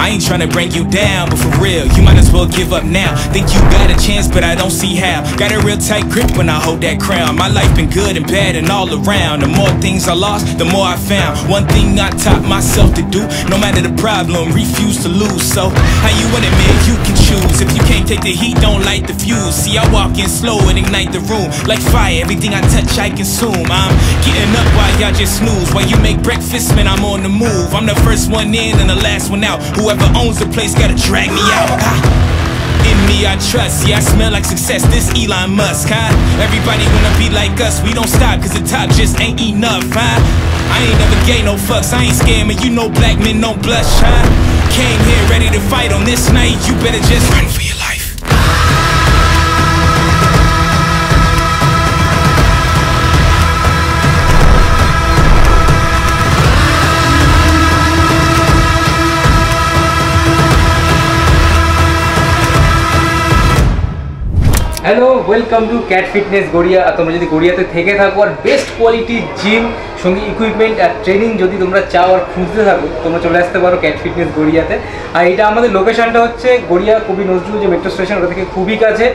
I ain't tryna bring you down, but for real, you might as well give up now. Think you got a chance, but I don't see how. Got a real tight grip when I hold that crown. My life been good and bad and all around. The more things I lost, the more I found. One thing I taught myself to do, no matter the problem, refuse to lose. So, how you want it, man? You can choose. If you can't take the heat, don't light the fuse. See, I walk in slow and ignite the room. Like fire, everything I touch, I consume. I'm getting up while y'all just snooze. While you make breakfast, man, I'm on the move. I'm the first one in and the last one out. Whoever owns the place gotta drag me out. In me I trust, yeah, I smell like success, this Elon Musk, huh? Everybody wanna be like us, we don't stop, cause the top just ain't enough, huh? I ain't never gave no fucks, I ain't scared, man, you know black men don't blush, huh? Came here ready to fight on this night, you better just run for your life. Hello, welcome to Cat Fitness Garia. আর তোমরা যদি গড়িয়াতে থেকে থাকো আর best কোয়ালিটির gym সঙ্গে equipment আর ট্রেনিং যদি তোমরা চাও আর খুঁজতে থাকো, তোমরা চলে আসতে পারো ক্যাট ফিটনেস গড়িয়াতে। আর এটা আমাদের লোকেশনটা হচ্ছে গড়িয়া কবি নজরুল যে মেট্রো স্টেশন, ওটা থেকে খুবই কাছে।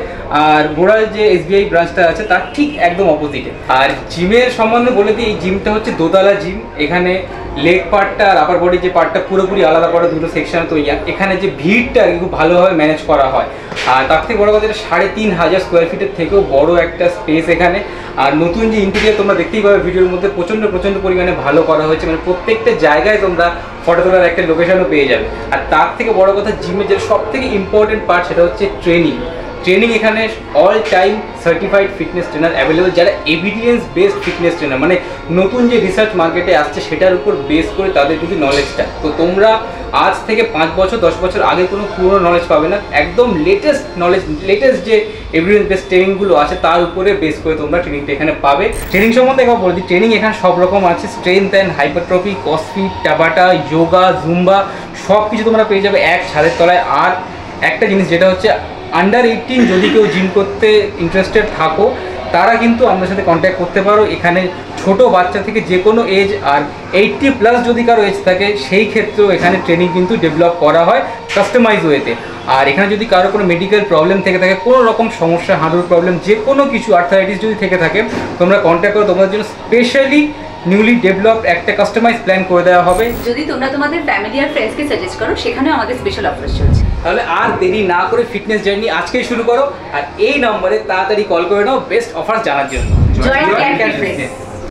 আর গোড়ার যে এসবিআই ব্রাঞ্চটা আছে তার ঠিক একদম অপোজিটে। আর জিমের সম্বন্ধে বলে দিই, এই জিমটা হচ্ছে দোতলা জিম। এখানে লেগ পার্টটা আর আপার বডি যে পার্টটা পুরোপুরি আলাদা করা দুটো সেকশন। তো এখানে যে ভিড়টা খুব ভালোভাবে ম্যানেজ করা হয়। আর তার থেকে বড় কথা, 3500 স্কোয়ার ফিটের থেকেও বড় একটা স্পেস এখানে। আর নতুন যে ইন্টেরিয়ার তোমরা দেখতেই পাবে ভিডিওর মধ্যে, প্রচণ্ড পরিমাণে ভালো করা হয়েছে। মানে প্রত্যেকটা জায়গায় তোমরা ফটো তোলার একটা লোকেশনও পেয়ে যাবে। আর তার থেকে বড় কথা, জিমের যে সব থেকে ইম্পর্টেন্ট পার্ট সেটা হচ্ছে ট্রেনিং। এখানে all time certified fitness trainer available, যারা এভিডেন্স বেসড ফিটনেস ট্রেনার, মানে নতুন যে রিসার্চ মার্কেটে আসছে সেটার উপর বেস করে তাদের কিন্তু নলেজটা। তো তোমরা আজ থেকে 5 বছর 10 বছর আগে কোনো পুরনো নলেজ পাবে না, একদম লেটেস্ট নলেজ, লেটেস্ট যে এভিডেন্স বেসড ট্রেনিংগুলো আছে তার উপরে বেস করে তোমরা ট্রেনিংটা এখানে পাবে। ট্রেনিং সম্বন্ধে একবার বলে দিই, ট্রেনিং এখানে সব রকম আছে। Strength and hypertrophy, CrossFit, Tabata, yoga, Zumba সব কিছু তোমরা পেয়ে যাবে এক ছাদের তলায়। আর একটা জিনিস যেটা হচ্ছে, আন্ডার 18 যদি কেউ জিম করতে ইন্টারেস্টেড থাকো তারা কিন্তু আমাদের সাথে কন্ট্যাক্ট করতে পারো। এখানে ছোট বাচ্চা থেকে যে কোনো এজ, আর 80+ যদি কারো এজ থাকে সেই ক্ষেত্রেও এখানে ট্রেনিং কিন্তু ডেভেলপ করা হয় কাস্টমাইজ ওয়েতে। আর এখানে যদি কারো কোনো মেডিকেল প্রবলেম থেকে থাকে, কোনো রকম সমস্যা, হাঁটুর প্রবলেম, যে কোনো কিছু, আর্থারাইটিস যদি থেকে থাকে, তোমরা কন্ট্যাক্ট করো, তোমাদের জন্য স্পেশালি নিউলি ডেভেলপড একটা কাস্টমাইজ প্ল্যান করে দেওয়া হবে। যদি তোমরা তোমাদের ফ্যামিলি আর ফ্রেন্ডসকে সাজেস্ট করো, সেখানেও আমাদের স্পেশাল অফার চলছে। তাহলে আর দেরি না করে ফিটনেস জার্নি আজকেই শুরু করো, আর এই নম্বরে তাড়াতাড়ি কল করে নাও বেস্ট অফার জানার জন্য। Join cat fitness.